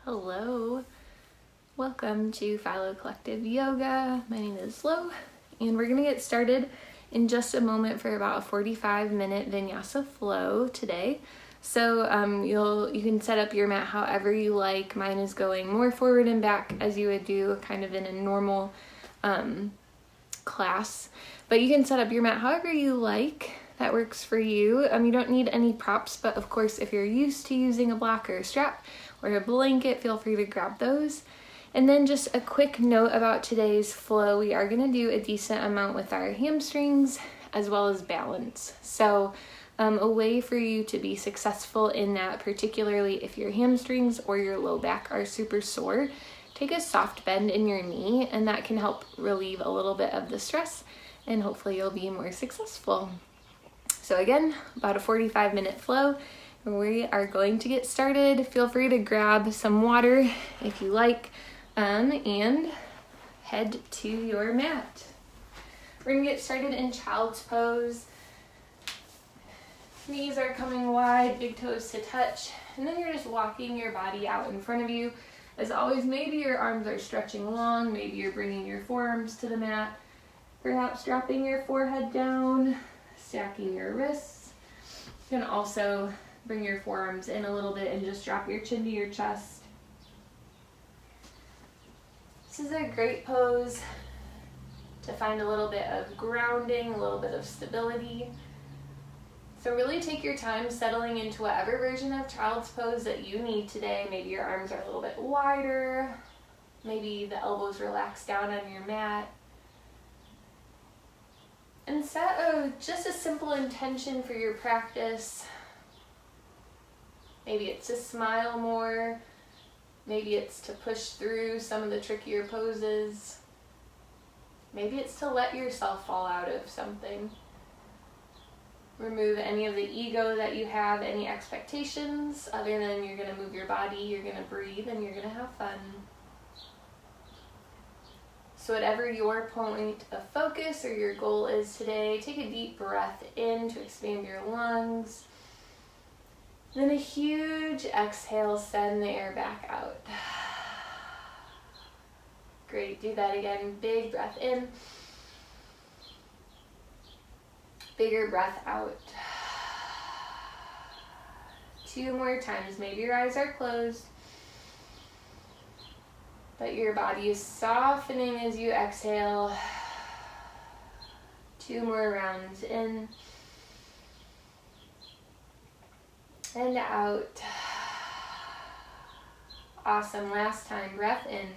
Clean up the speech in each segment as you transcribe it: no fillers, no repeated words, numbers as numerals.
Hello, welcome to Philo Collective Yoga. My name is Flo, and we're going to get started in just a moment for about a 45-minute vinyasa flow today. So you can set up your mat however you like. Mine is going more forward and back as you would do kind of in a normal class, but you can set up your mat however you like. That works for you. You don't need any props, but of course if you're used to using a block or a strap or a blanket, feel free to grab those. And then just a quick note about today's flow. We are going to do a decent amount with our hamstrings as well as balance. So a way for you to be successful in that, particularly if your hamstrings or your low back are super sore, take a soft bend in your knee, and that can help relieve a little bit of the stress, and hopefully you'll be more successful. So again, about a 45-minute flow. We are going to get started. Feel free to grab some water if you like, and head to your mat. We're gonna get started in child's pose. Knees are coming wide, big toes to touch, and then you're just walking your body out in front of you. As always, maybe your arms are stretching long, maybe you're bringing your forearms to the mat, perhaps dropping your forehead down, stacking your wrists. You can also bring your forearms in a little bit and just drop your chin to your chest. This is a great pose to find a little bit of grounding, a little bit of stability. So really take your time settling into whatever version of child's pose that you need today. Maybe your arms are a little bit wider, maybe the elbows relax down on your mat. And set just a simple intention for your practice. Maybe it's to smile more, maybe it's to push through some of the trickier poses, maybe it's to let yourself fall out of something. Remove any of the ego that you have, any expectations, other than you're going to move your body, you're going to breathe, and you're going to have fun. So whatever your point of focus or your goal is today, take a deep breath in to expand your lungs. Then a huge exhale, send the air back out. Great, do that again. Big breath in. Bigger breath out. 2 more times. Maybe your eyes are closed, but your body is softening as you exhale. 2 more rounds in and out. Awesome. Last time. Breath in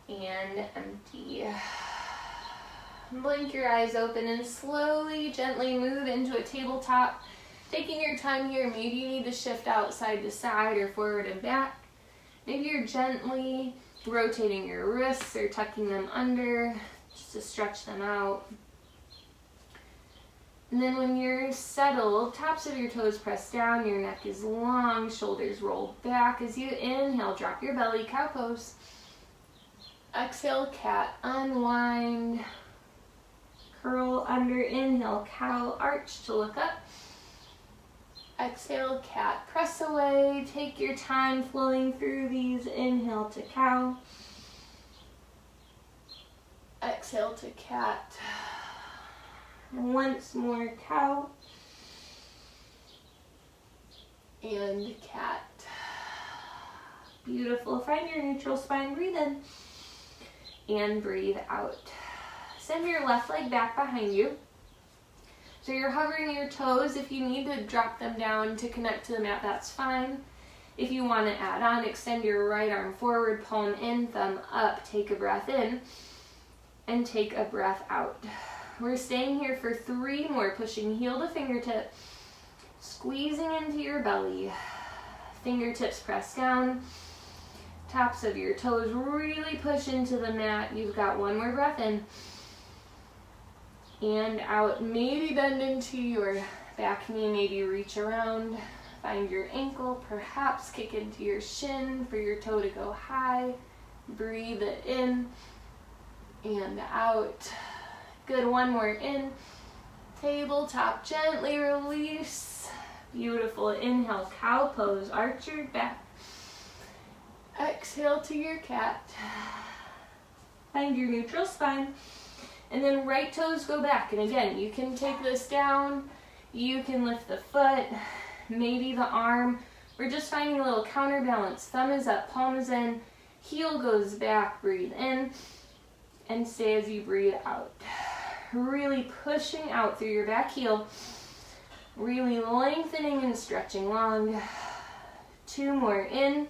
and empty. Blink your eyes open and slowly, gently move into a tabletop. Taking your time here, maybe you need to shift out side to side or forward and back. Maybe you're gently rotating your wrists or tucking them under just to stretch them out. And then when you're settled, tops of your toes press down, your neck is long, shoulders roll back. As you inhale, drop your belly, cow pose. Exhale, cat, unwind. Curl under, inhale, cow, arch to look up. Exhale, cat, press away. Take your time flowing through these. Inhale to cow. Exhale to cat. Once more, cow. And cat. Beautiful. Find your neutral spine. Breathe in and breathe out. Send your left leg back behind you. So you're hovering your toes. If you need to drop them down to connect to the mat, that's fine. If you want to add on, extend your right arm forward, palm in, thumb up. Take a breath in and take a breath out. We're staying here for 3 more, pushing heel to fingertip, squeezing into your belly. Fingertips press down. Tops of your toes really push into the mat. You've got 1 more breath in and out. Maybe bend into your back knee, maybe reach around, find your ankle, perhaps kick into your shin for your toe to go high. Breathe it in and out. Good, 1 more in. Tabletop, gently release. Beautiful. Inhale, cow pose, arch your back. Exhale to your cat. Find your neutral spine. And then right toes go back. And again, you can take this down. You can lift the foot, maybe the arm. We're just finding a little counterbalance. Thumb is up, palm is in, heel goes back, breathe in, and stay as you breathe out. Really pushing out through your back heel. Really lengthening and stretching long. 2 more in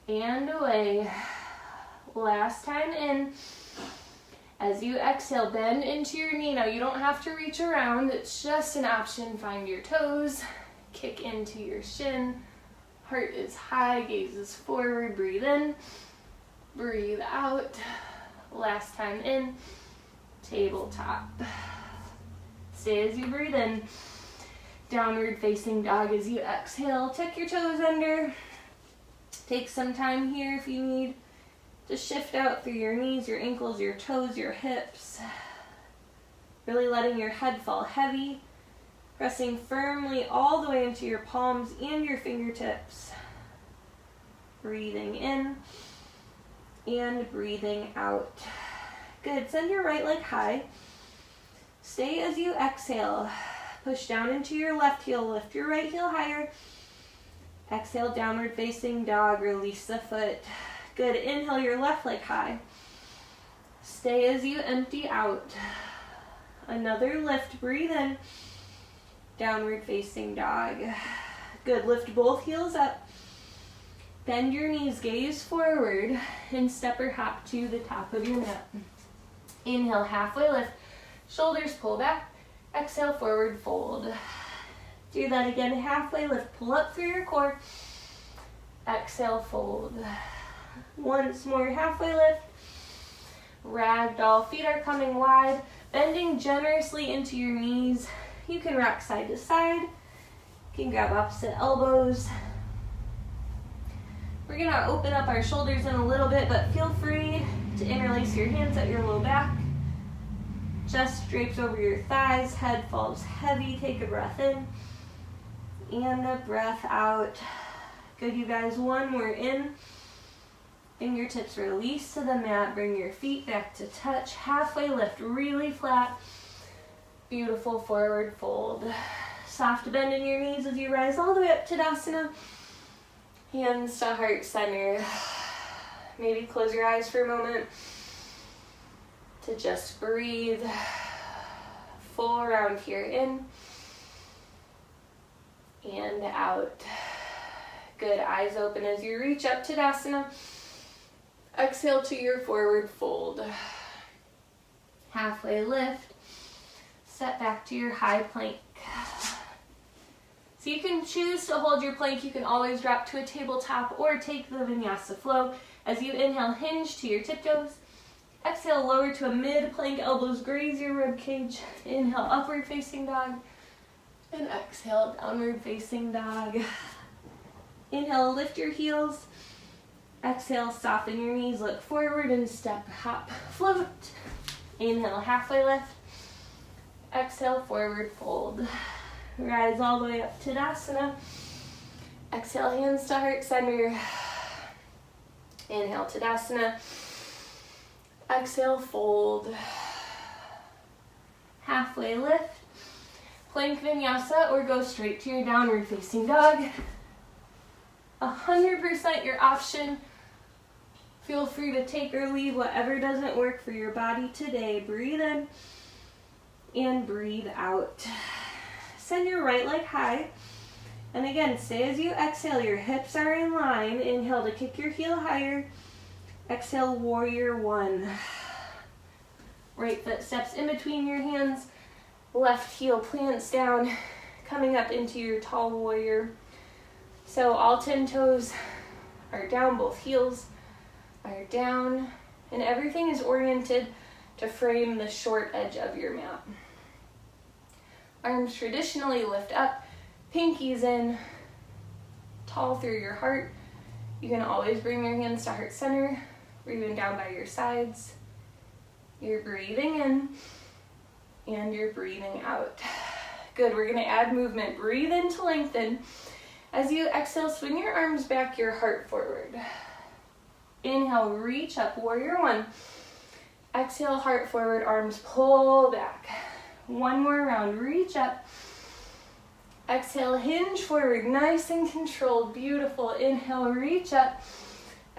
and away. Last time in. As you exhale, bend into your knee. Now you don't have to reach around. It's just an option. Find your toes. Kick into your shin. Heart is high, gaze is forward. Breathe in. Breathe out. Last time in. Tabletop. Stay as you breathe in. Downward facing dog as you exhale. Tuck your toes under. Take some time here if you need. Just shift out through your knees, your ankles, your toes, your hips. Really letting your head fall heavy. Pressing firmly all the way into your palms and your fingertips. Breathing in and breathing out. Good. Send your right leg high. Stay as you exhale. Push down into your left heel. Lift your right heel higher. Exhale, downward facing dog. Release the foot. Good. Inhale your left leg high. Stay as you empty out. Another lift. Breathe in. Downward facing dog. Good. Lift both heels up. Bend your knees, gaze forward, and step or hop to the top of your mat. Inhale, halfway lift. Shoulders pull back. Exhale, forward fold. Do that again. Halfway lift. Pull up through your core. Exhale, fold. Once more, halfway lift. Ragdoll. Feet are coming wide, bending generously into your knees. You can rock side to side. You can grab opposite elbows. We're gonna open up our shoulders in a little bit, but feel free to interlace your hands at your low back. Chest drapes over your thighs, head falls heavy. Take a breath in and a breath out. Good, you guys. One more in. Fingertips release to the mat. Bring your feet back to touch. Halfway lift, really flat. Beautiful forward fold. Soft bend in your knees as you rise all the way up to Tadasana. Hands to heart center. Maybe close your eyes for a moment to just breathe. Full round here, in and out. Good, eyes open as you reach up to Tadasana. Exhale to your forward fold. Halfway lift. Step back to your high plank. So you can choose to hold your plank. You can always drop to a tabletop or take the vinyasa flow. As you inhale, hinge to your tiptoes. Exhale, lower to a mid-plank, elbows graze your rib cage. Inhale, upward facing dog. And exhale, downward facing dog. Inhale, lift your heels. Exhale, soften your knees, look forward and step, hop, float. Inhale, halfway lift. Exhale, forward fold. Rise all the way up to Tadasana. Exhale, hands to heart center. Inhale, Tadasana. Exhale, fold. Halfway lift. Plank vinyasa or go straight to your downward facing dog. 100% your option. Feel free to take or leave whatever doesn't work for your body today. Breathe in and breathe out. Send your right leg high. And again, stay as you exhale. Your hips are in line. Inhale to kick your heel higher. Exhale, warrior one. Right foot steps in between your hands. Left heel plants down, coming up into your tall warrior. So all 10 toes are down, both heels are down, and everything is oriented to frame the short edge of your mat. Arms traditionally lift up, pinkies in, tall through your heart. You can always bring your hands to heart center, or even down by your sides. You're breathing in, and you're breathing out. Good, we're gonna add movement. Breathe in to lengthen. As you exhale, swing your arms back, your heart forward. Inhale, reach up, warrior one. Exhale, heart forward, arms pull back. One more round, reach up. Exhale, hinge forward, nice and controlled, beautiful. Inhale, reach up.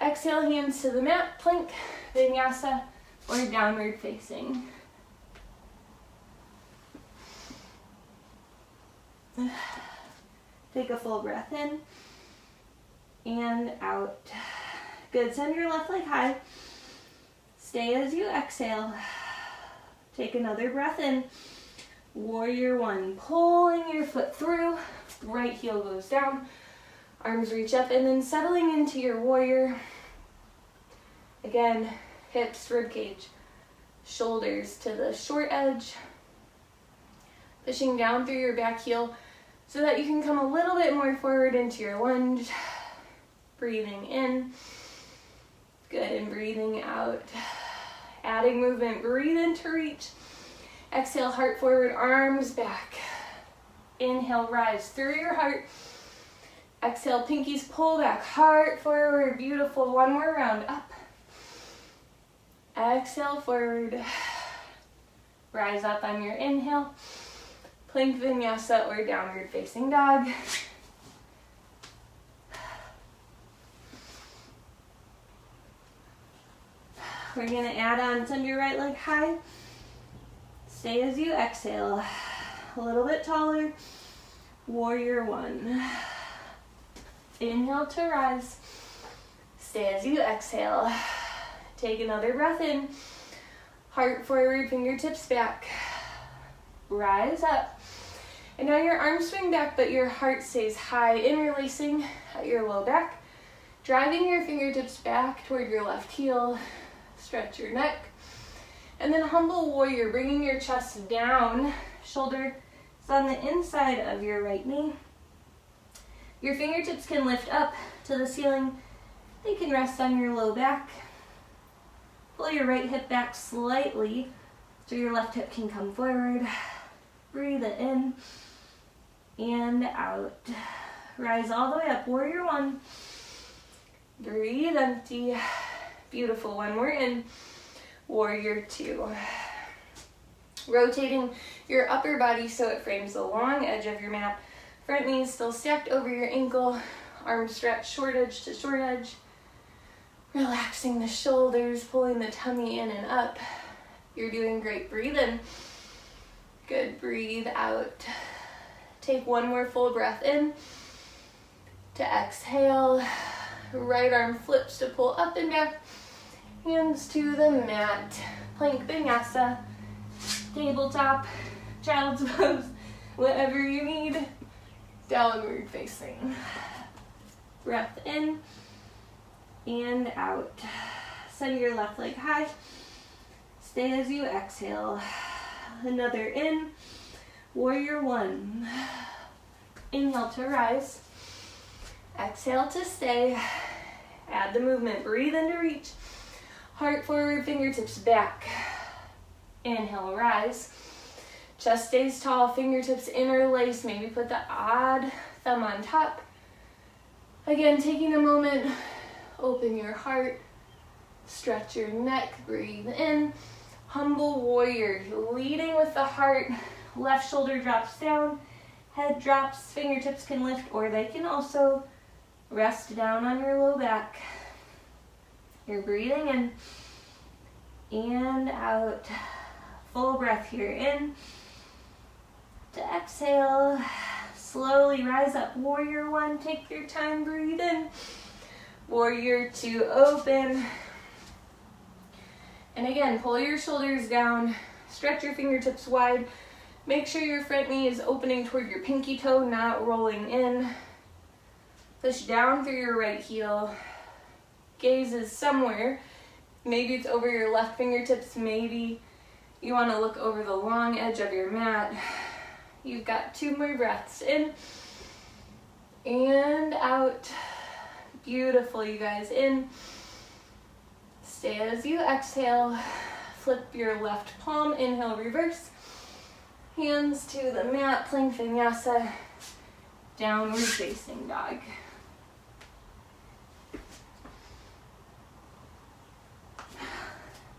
Exhale, hands to the mat, plank, vinyasa, or downward facing. Take a full breath in and out. Good, send your left leg high. Stay as you exhale. Take another breath in. Warrior one, pulling your foot through, right heel goes down, arms reach up, and then settling into your warrior. Again, hips, rib cage, shoulders to the short edge, pushing down through your back heel so that you can come a little bit more forward into your lunge. Breathing in, good, and breathing out. Adding movement, breathe in to reach. Exhale, heart forward, arms back. Inhale, rise through your heart. Exhale, pinkies pull back, heart forward, beautiful. One more round, up. Exhale, forward. Rise up on your inhale. Plank vinyasa or downward facing dog. We're gonna add on, send your right leg high. Stay as you exhale. A little bit taller. Warrior one. Inhale to rise. Stay as you exhale. Take another breath in. Heart forward, fingertips back. Rise up. And now your arms swing back, but your heart stays high, interlacing at your low back. Driving your fingertips back toward your left heel. Stretch your neck. And then humble warrior, bringing your chest down. Shoulder is on the inside of your right knee. Your fingertips can lift up to the ceiling. They can rest on your low back. Pull your right hip back slightly so your left hip can come forward. Breathe it in and out. Rise all the way up, warrior one. Breathe empty. Beautiful, one more in. Warrior two. Rotating your upper body so it frames the long edge of your mat. Front knees still stacked over your ankle. Arms stretched short edge to short edge. Relaxing the shoulders, pulling the tummy in and up. You're doing great. Breathe in. Good, breathe out. Take one more full breath in. To exhale, right arm flips to pull up and back. Hands to the mat. Plank vinyasa, tabletop, child's pose, whatever you need. Downward facing. Breath in and out. Send your left leg high. Stay as you exhale. Another in. Warrior one. Inhale to rise. Exhale to stay. Add the movement. Breathe in to reach. Heart forward, fingertips back. Inhale, rise. Chest stays tall, fingertips interlace. Maybe put the odd thumb on top. Again, taking a moment, open your heart. Stretch your neck, breathe in. Humble warrior, leading with the heart. Left shoulder drops down, head drops, fingertips can lift, or they can also rest down on your low back. You're breathing in and out. Full breath here in. To exhale, slowly rise up. Warrior one, take your time, breathe in. Warrior two, open. And again, pull your shoulders down, stretch your fingertips wide. Make sure your front knee is opening toward your pinky toe, not rolling in. Push down through your right heel. Gaze is somewhere. Maybe it's over your left fingertips. Maybe you want to look over the long edge of your mat. You've got 2 more breaths in and out. Beautiful, you guys. In. Stay as you exhale. Flip your left palm. Inhale, reverse. Hands to the mat, plank vinyasa, downward facing dog.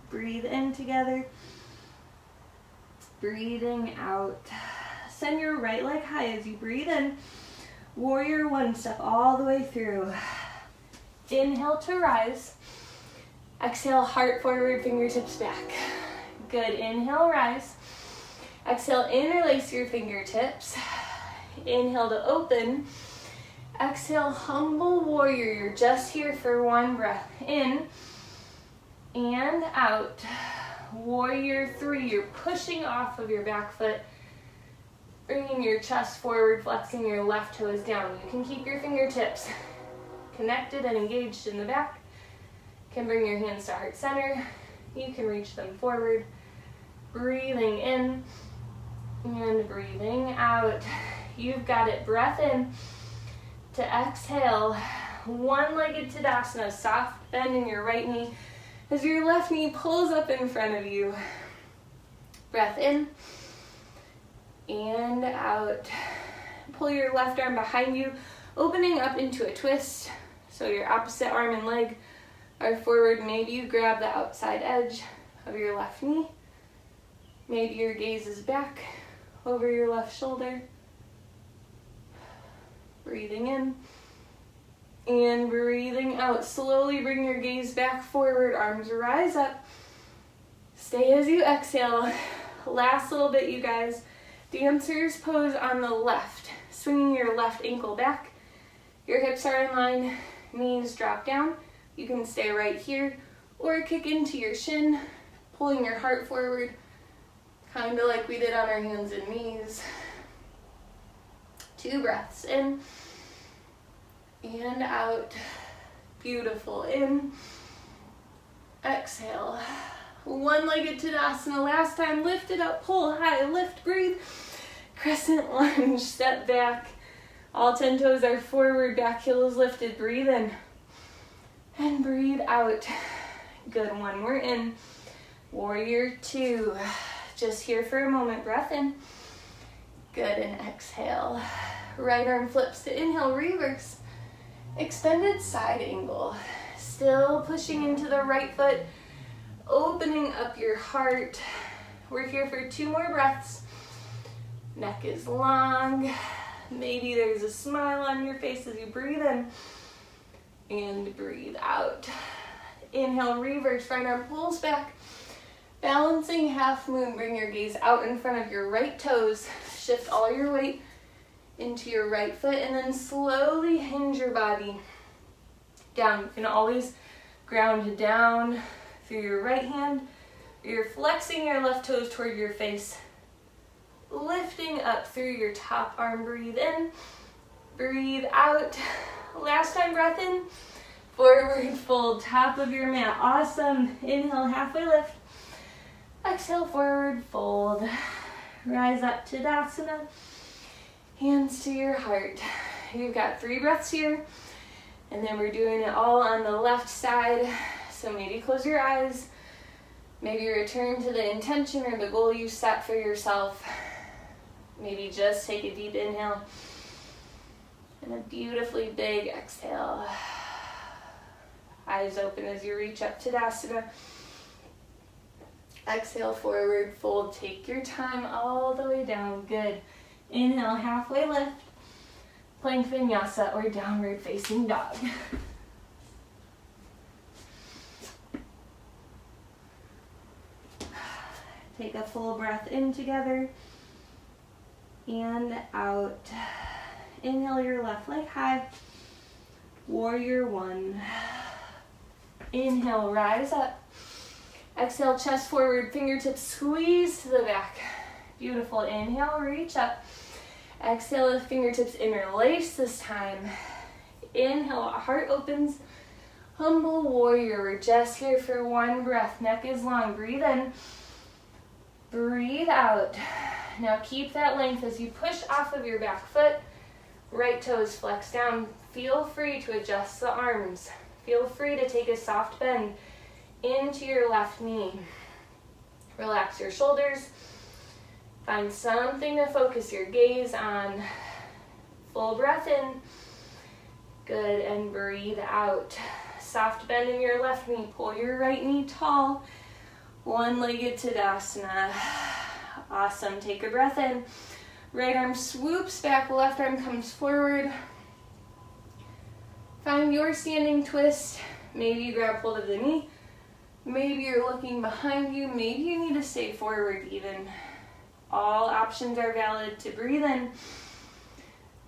Breathe in together. Breathing out. Send your right leg high as you breathe in. Warrior one, step all the way through. Inhale to rise. Exhale, heart forward, fingertips back. Good, inhale, rise. Exhale, interlace your fingertips. Inhale to open. Exhale, humble warrior. You're just here for one breath. In and out. Warrior three, you're pushing off of your back foot, bringing your chest forward, flexing your left toes down. You can keep your fingertips connected and engaged in the back. You can bring your hands to heart center. You can reach them forward. Breathing in and breathing out. You've got it. Breath in to exhale. One-legged Tadasana, soft bend in your right knee as your left knee pulls up in front of you. Breath in and out. Pull your left arm behind you, opening up into a twist. So your opposite arm and leg are forward. Maybe you grab the outside edge of your left knee. Maybe your gaze is back over your left shoulder. Breathing in and breathing out. Slowly bring your gaze back forward, arms rise up. Stay as you exhale. Last little bit, you guys. Dancer's pose on the left. Swinging your left ankle back. Your hips are in line, knees drop down. You can stay right here or kick into your shin, pulling your heart forward, kind of like we did on our hands and knees. 2 breaths in and out. Beautiful. In. Exhale. One-legged Tadasana. Last time, lift it up, pull high, lift, breathe. Crescent lunge, step back. All 10 toes are forward, back heel is lifted. Breathe in and breathe out. Good, one more in. Warrior 2. Just here for a moment, breath in. Good, and exhale. Right arm flips to inhale, reverse. Extended side angle. Still pushing into the right foot, opening up your heart. We're here for 2 more breaths. Neck is long. Maybe there's a smile on your face as you breathe in and breathe out. Inhale, reverse, right arm pulls back. Balancing half moon, bring your gaze out in front of your right toes. Shift all your weight into your right foot and then slowly hinge your body down. You can always ground down through your right hand. You're flexing your left toes toward your face. Lifting up through your top arm. Breathe in, breathe out. Last time, breath in. Forward fold, top of your mat. Awesome. Inhale, halfway lift. Exhale, forward fold. Rise up to Tadasana. Hands to your heart. You've got 3 breaths here. And then we're doing it all on the left side. So maybe close your eyes. Maybe return to the intention or the goal you set for yourself. Maybe just take a deep inhale and a beautifully big exhale. Eyes open as you reach up to Tadasana. Exhale, forward fold. Take your time all the way down. Good. Inhale, halfway lift. Plank vinyasa or downward facing dog. Take a full breath in together and out. Inhale your left leg high. Warrior 1. Inhale, rise up. Exhale, chest forward, fingertips squeeze to the back. Beautiful. Inhale, reach up. Exhale, the fingertips interlace this time. Inhale, heart opens. Humble warrior. We're just here for 1 breath. Neck is long. Breathe in. Breathe out. Now keep that length as you push off of your back foot. Right toes flex down. Feel free to adjust the arms. Feel free to take a soft bend into your left knee. Relax your shoulders. Find something to focus your gaze on. Full breath in. Good, and breathe out. Soft bend in your left knee. Pull your right knee tall. One-legged Tadasana. Awesome. Take a breath in. Right arm swoops back, left arm comes forward. Find your standing twist. Maybe you grab hold of the knee. Maybe you're looking behind you. Maybe you need to stay forward even. All options are valid to breathe in.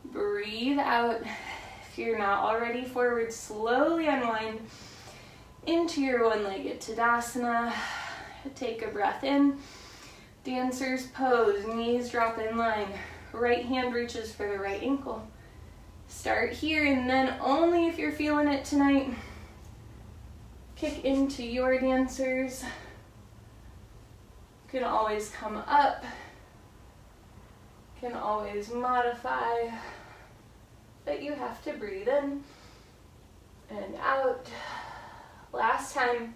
Breathe out. If you're not already forward, slowly unwind into your one-legged Tadasana. Take a breath in. Dancer's pose, knees drop in line. Right hand reaches for the right ankle. Start here, and then only if you're feeling it tonight, kick into your dancers. You can always come up. Can always modify. But you have to breathe in and out. Last time.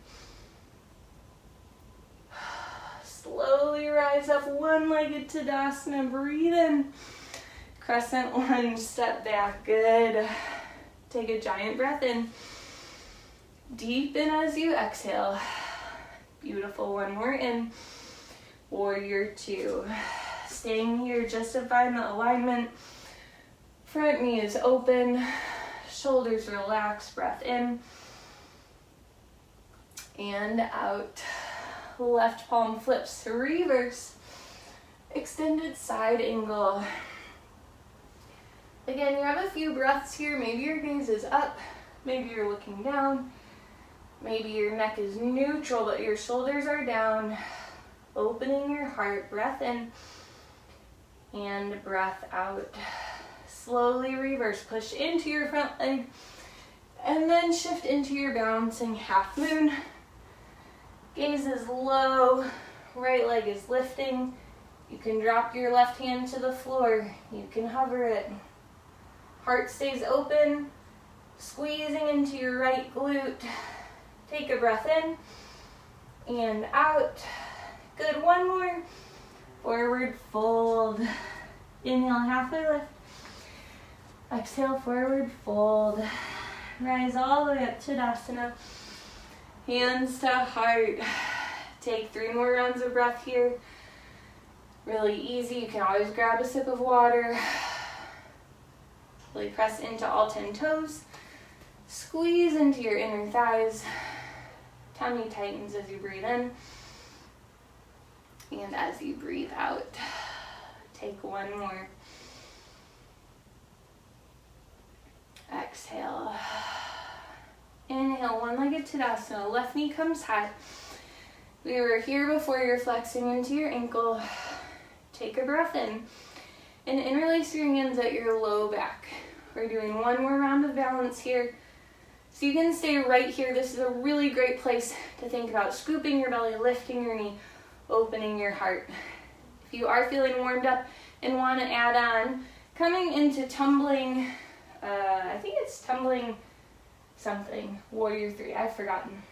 Slowly rise up, one-legged Tadasana, breathe in. Crescent lunge, step back, good. Take a giant breath in. Deepen as you exhale. Beautiful, one more in. Warrior two. Staying here just to find the alignment. Front knee is open, shoulders relaxed, breath in. And out. Left palm flips to reverse. Extended side angle. Again, you have a few breaths here. Maybe your gaze is up. Maybe you're looking down. Maybe your neck is neutral, but your shoulders are down. Opening your heart, breath in. And breath out. Slowly reverse. Push into your front leg. And then shift into your balancing half moon. Gaze is low, right leg is lifting. You can drop your left hand to the floor. You can hover it. Heart stays open, squeezing into your right glute. Take a breath in and out. Good, one more. Forward fold. Inhale, halfway lift. Exhale, forward fold. Rise all the way up to Tadasana. Hands to heart. Take 3 more rounds of breath here. Really easy. You can always grab a sip of water. Really press into all 10 toes. Squeeze into your inner thighs. Tummy tightens as you breathe in. And as you breathe out, take one more. Exhale. Inhale, one-legged Tadasana. Left knee comes high. We were here before. You're flexing into your ankle. Take a breath in. And interlace your hands at your low back. We're doing one more round of balance here. So you can stay right here. This is a really great place to think about scooping your belly, lifting your knee, opening your heart. If you are feeling warmed up and want to add on, coming into tumbling, I think it's tumbling something, warrior 3, I've forgotten.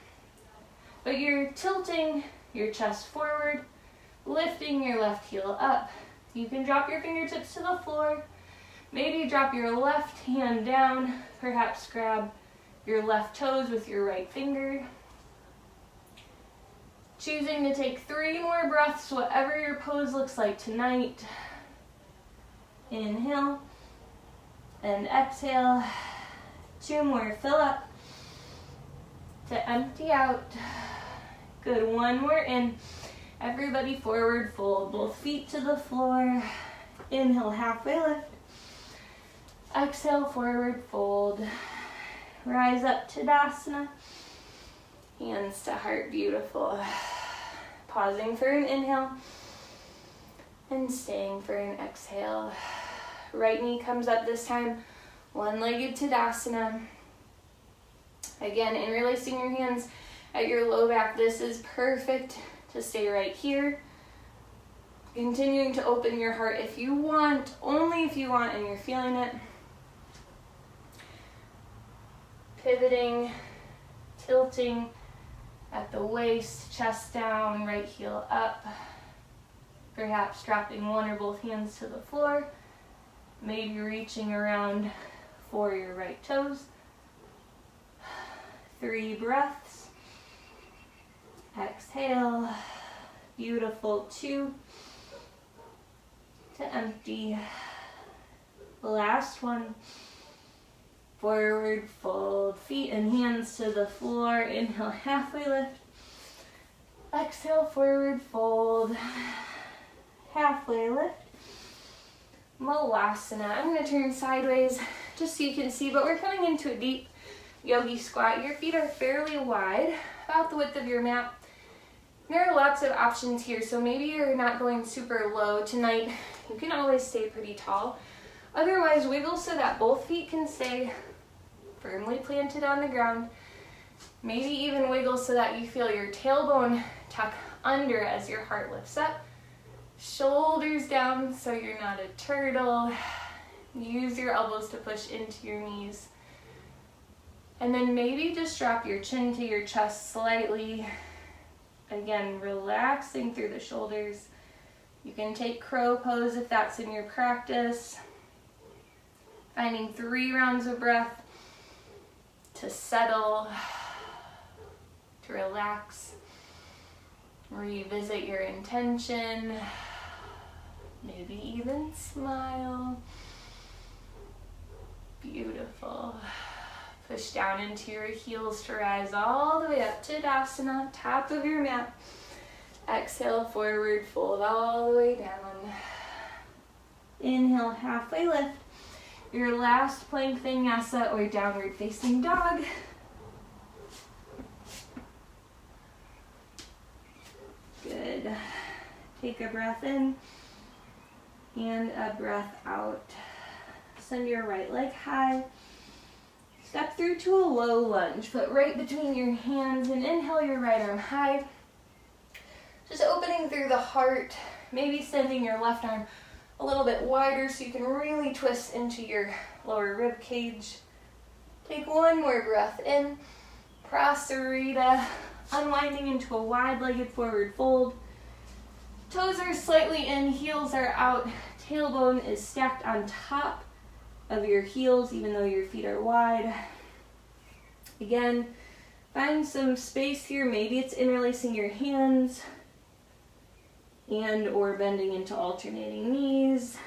But you're tilting your chest forward, lifting your left heel up. You can drop your fingertips to the floor, maybe drop your left hand down, perhaps grab your left toes with your right finger. Choosing to take 3 more breaths, whatever your pose looks like tonight. Inhale and exhale. 2 more, fill up to empty out. Good, 1 more in. Everybody forward fold, both feet to the floor. Inhale, halfway lift. Exhale, forward fold. Rise up to Tadasana. Hands to heart, beautiful. Pausing for an inhale and staying for an exhale. Right knee comes up this time. One-legged Tadasana. Again, interlacing your hands at your low back. This is perfect to stay right here. Continuing to open your heart if you want, only if you want and you're feeling it. Pivoting, tilting at the waist, chest down, right heel up. Perhaps dropping one or both hands to the floor. Maybe reaching around for your right toes. 3 breaths. Exhale. Beautiful. 2. To empty. Last one. Forward fold. Feet and hands to the floor. Inhale, halfway lift. Exhale, forward fold. Halfway lift. Malasana. I'm going to turn sideways just so you can see, but we're coming into a deep yogi squat. Your feet are fairly wide, about the width of your mat. There are lots of options here, so maybe you're not going super low tonight. You can always stay pretty tall. Otherwise, wiggle so that both feet can stay firmly planted on the ground. Maybe even wiggle so that you feel your tailbone tuck under as your heart lifts up. Shoulders down so you're not a turtle. Use your elbows to push into your knees. And then maybe just drop your chin to your chest slightly. Again, relaxing through the shoulders. You can take crow pose if that's in your practice. Finding 3 rounds of breath to settle, to relax. Revisit your intention. Maybe even smile. Beautiful. Push down into your heels to rise all the way up to Tadasana, top of your mat. Exhale, forward fold all the way down. Inhale, halfway lift. Your last plank vinyasa or downward facing dog. Good. Take a breath in and a breath out. Send your right leg high. Step through to a low lunge. Foot right between your hands and inhale your right arm high. Just opening through the heart. Maybe sending your left arm a little bit wider so you can really twist into your lower rib cage. Take one more breath in. Prasarita. Unwinding into a wide-legged forward fold. Toes are slightly in, heels are out. Tailbone is stacked on top of your heels, even though your feet are wide. Again, find some space here. Maybe it's interlacing your hands and or bending into alternating knees.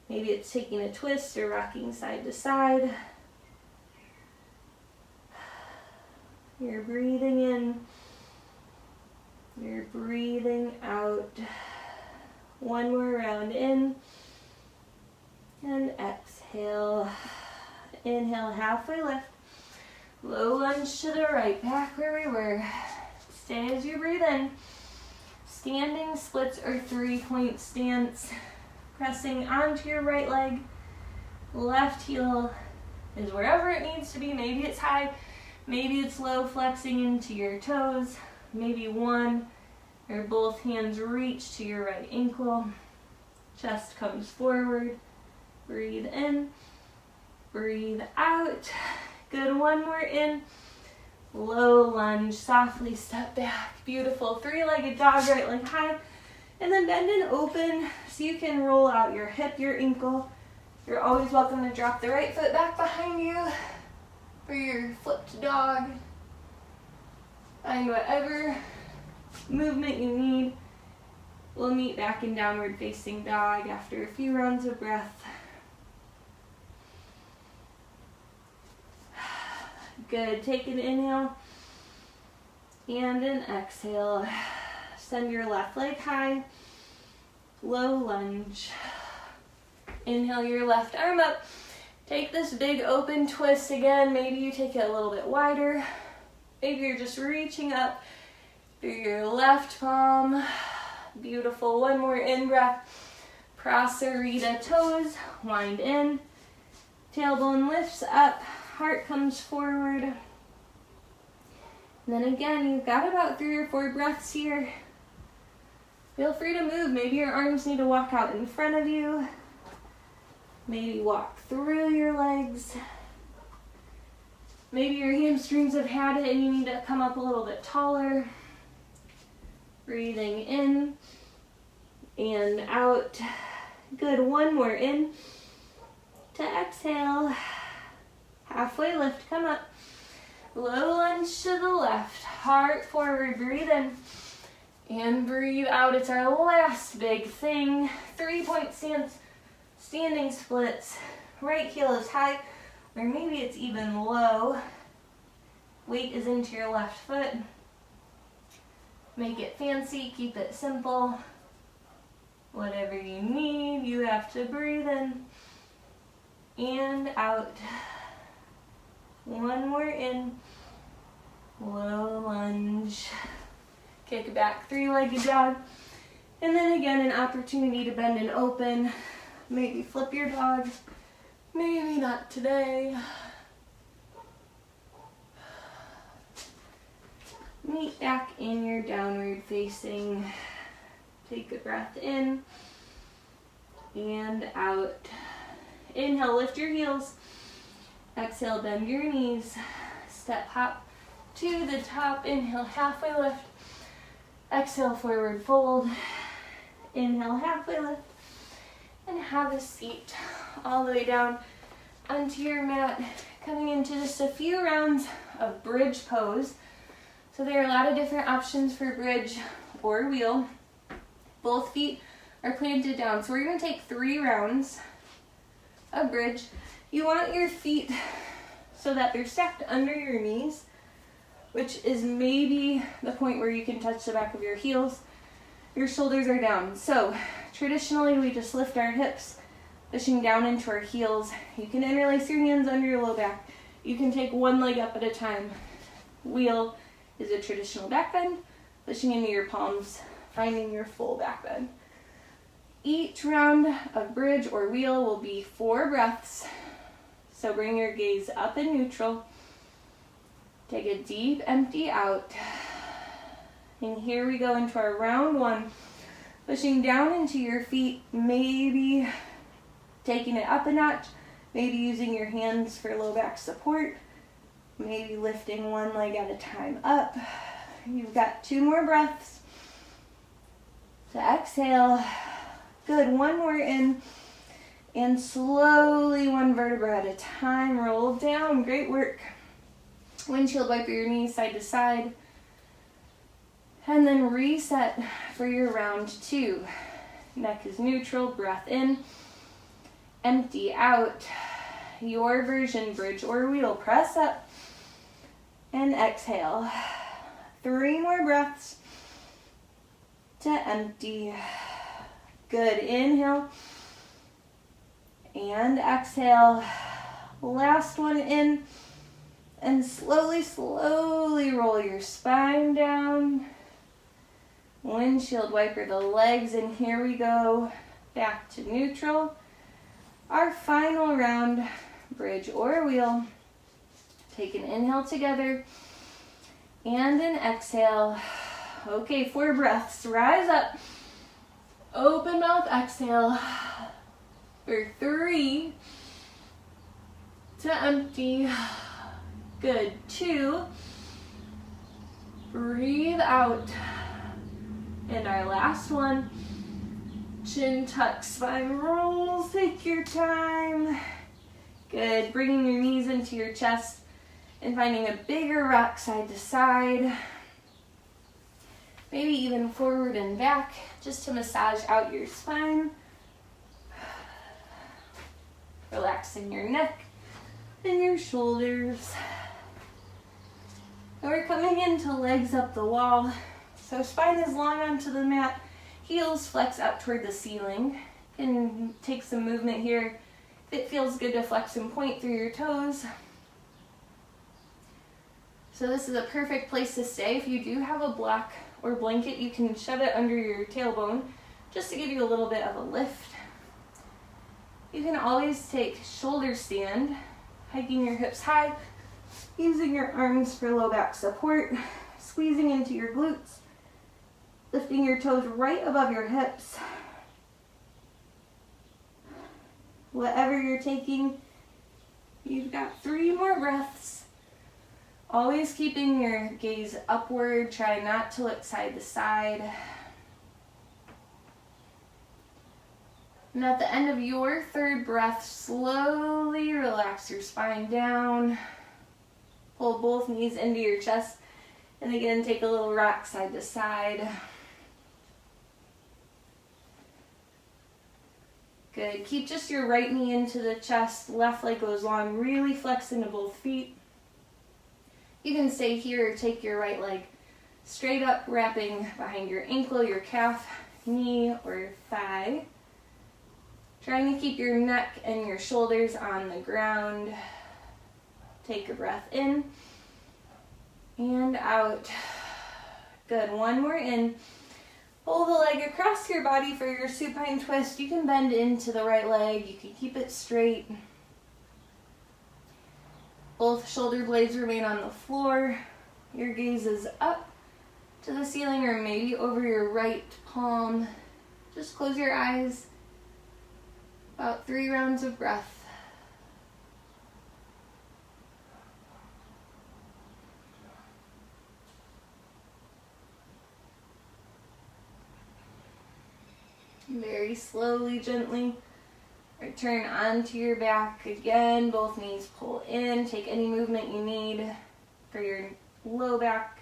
Maybe it's taking a twist or rocking side to side. You're breathing in. You're breathing out. One more round in. And exhale. Inhale, halfway lift. Low lunge to the right, back where we were. Stay as you breathe in. Standing splits or 3-point stance. Pressing onto your right leg. Left heel is wherever it needs to be. Maybe it's high, maybe it's low, flexing into your toes. Maybe one or both hands reach to your right ankle. Chest comes forward. Breathe in. Breathe out. Good, one more in. Low lunge, softly step back. Beautiful, 3-legged dog, right leg high. And then bend and open so you can roll out your hip, your ankle. You're always welcome to drop the right foot back behind you for your flipped dog. Find whatever movement you need. We'll meet back in downward facing dog after a few rounds of breath. Good, take an inhale and an exhale. Send your left leg high, low lunge. Inhale your left arm up. Take this big open twist again. Maybe you take it a little bit wider. Maybe you're just reaching up through your left palm. Beautiful, one more in breath. Prasarita, toes, wind in. Tailbone lifts up. Heart comes forward. And then again, you've got about 3 or 4 breaths here. Feel free to move. Maybe your arms need to walk out in front of you. Maybe walk through your legs. Maybe your hamstrings have had it and you need to come up a little bit taller. Breathing in and out. Good, one more, in to exhale. Halfway lift, come up. Low lunge to the left, heart forward, breathe in. And breathe out. It's our last big thing. 3-point stance, standing splits. Right heel is high, or maybe it's even low. Weight is into your left foot. Make it fancy, keep it simple. Whatever you need, you have to breathe in and out. One more, in, low lunge. Kick back, three-legged dog. And then again, an opportunity to bend and open. Maybe flip your dog. Maybe not today. Meet back in your downward facing. Take a breath in and out. Inhale, lift your heels. Exhale, bend your knees. Step hop to the top. Inhale, halfway lift. Exhale, forward fold. Inhale, halfway lift. And have a seat all the way down onto your mat. Coming into just a few rounds of bridge pose. So there are a lot of different options for bridge or wheel. Both feet are planted down. So we're going to take 3 rounds of bridge. You want your feet so that they're stacked under your knees, which is maybe the point where you can touch the back of your heels. Your shoulders are down. So traditionally we just lift our hips, pushing down into our heels. You can interlace your hands under your low back. You can take one leg up at a time. Wheel is a traditional back bend, pushing into your palms, finding your full back bend. Each round of bridge or wheel will be 4 breaths. So bring your gaze up in neutral. Take a deep empty out. And here we go into our round 1. Pushing down into your feet, maybe taking it up a notch, maybe using your hands for low back support, maybe lifting one leg at a time up. You've got 2 more breaths. To exhale. Good, one more, in. And slowly, 1 vertebra at a time, roll down. Great work. Windshield wiper your knees side to side. And then reset for your round 2. Neck is neutral, breath in. Empty out. Your version, bridge or wheel. Press up. And exhale. 3 more breaths to empty. Good, inhale. And exhale. Last one, in. And slowly, slowly roll your spine down. Windshield wiper the legs, and here we go. Back to neutral. Our final round, bridge or wheel. Take an inhale together. And an exhale. Okay, 4 breaths. Rise up. Open mouth, exhale. For 3. To empty. Good. 2. Breathe out. And our last one. Chin tuck, spine rolls. Take your time. Good. Bringing your knees into your chest and finding a bigger rock side to side. Maybe even forward and back, just to massage out your spine. Relaxing your neck and your shoulders. And we're coming into legs up the wall. So spine is long onto the mat. Heels flex out toward the ceiling. And take some movement here. If it feels good to flex and point through your toes. So this is a perfect place to stay. If you do have a block or blanket, you can shove it under your tailbone just to give you a little bit of a lift. You can always take shoulder stand, hiking your hips high, using your arms for low back support, squeezing into your glutes, lifting your toes right above your hips. Whatever you're taking, you've got 3 more breaths. Always keeping your gaze upward. Try not to look side to side. And at the end of your third breath, slowly relax your spine down. Pull both knees into your chest. And again, take a little rock side to side. Good. Keep just your right knee into the chest. Left leg goes long. Really flex into both feet. You can stay here or take your right leg straight up, wrapping behind your ankle, your calf, knee, or thigh. Trying to keep your neck and your shoulders on the ground. Take a breath in and out. Good. One more in. Pull the leg across your body for your supine twist. You can bend into the right leg. You can keep it straight. Both shoulder blades remain on the floor. Your gaze is up to the ceiling or maybe over your right palm. Just close your eyes. About 3 rounds of breath. Very slowly, gently, return onto your back again. Both knees pull in. Take any movement you need for your low back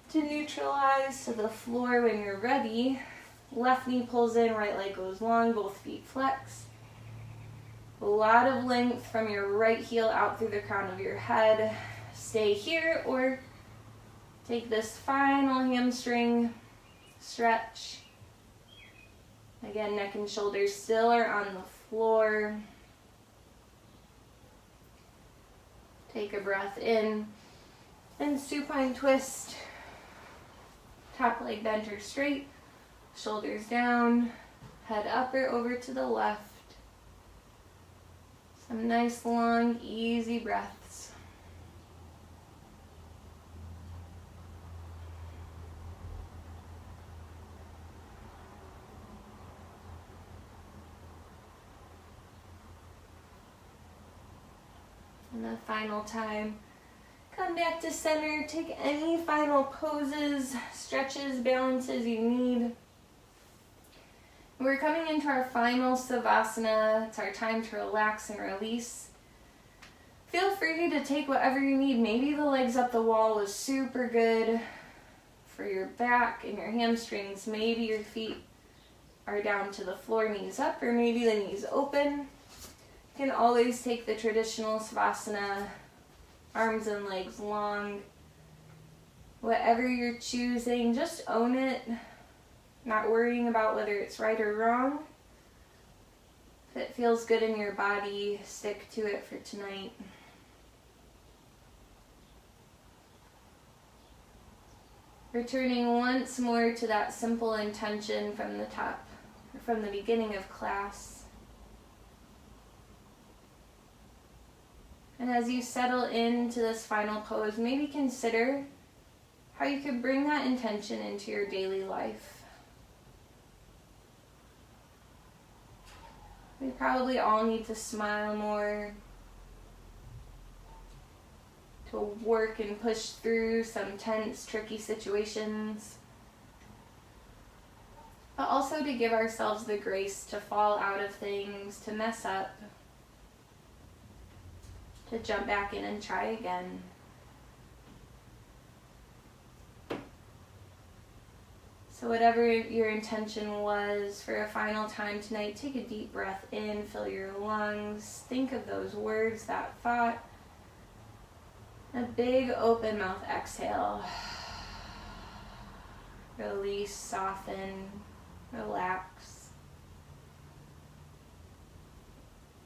to neutralize to the floor when you're ready. Left knee pulls in, right leg goes long, both feet flex. A lot of length from your right heel out through the crown of your head. Stay here or take this final hamstring stretch. Again, neck and shoulders still are on the floor. Take a breath in and supine twist. Top leg bent or straight, shoulders down, head up or over to the left. Some nice, long, easy breaths. And the final time, come back to center. Take any final poses, stretches, balances you need. We're coming into our final Savasana. It's our time to relax and release. Feel free to take whatever you need. Maybe the legs up the wall was super good for your back and your hamstrings. Maybe your feet are down to the floor, knees up, or maybe the knees open. You can always take the traditional Savasana, arms and legs long. Whatever you're choosing, just own it. Not worrying about whether it's right or wrong. If it feels good in your body, stick to it for tonight. Returning once more to that simple intention from the top, or from the beginning of class. And as you settle into this final pose, maybe consider how you could bring that intention into your daily life. We probably all need to smile more, to work and push through some tense, tricky situations, but also to give ourselves the grace to fall out of things, to mess up, to jump back in and try again. So whatever your intention was for a final time tonight, take a deep breath in, fill your lungs, think of those words, that thought. A big open mouth exhale. Release, soften, relax.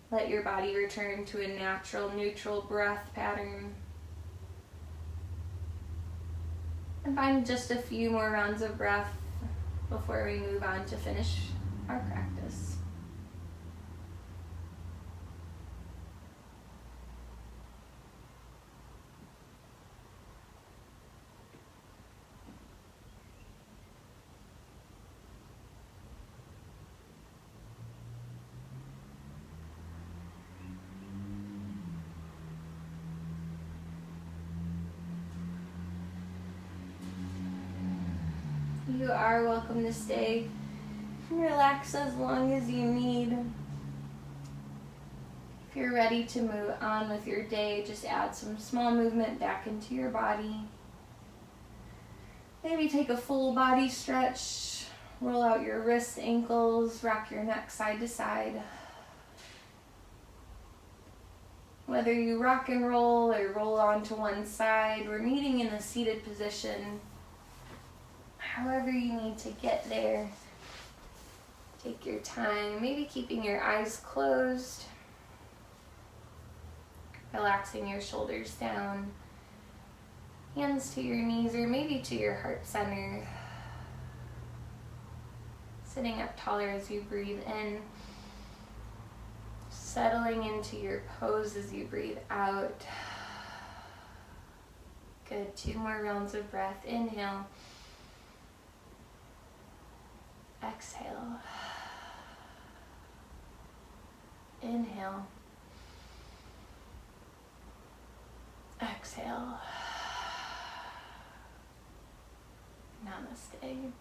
Let your body return to a natural, neutral breath pattern. And find just a few more rounds of breath before we move on to finish our practice. You are welcome to stay Relax as long as you need. If you're ready to move on with your day, just add some small movement back into your body. Maybe take a full body stretch. Roll out your wrists, ankles, rock your neck side to side. Whether you rock and roll or roll onto one side, we're meeting in a seated position. However you need to get there, take your time, maybe keeping your eyes closed, relaxing your shoulders down, hands to your knees or maybe to your heart center. Sitting up taller as you breathe in, settling into your pose as you breathe out. Good, 2 more rounds of breath. Inhale. Exhale. Inhale. Exhale. Namaste.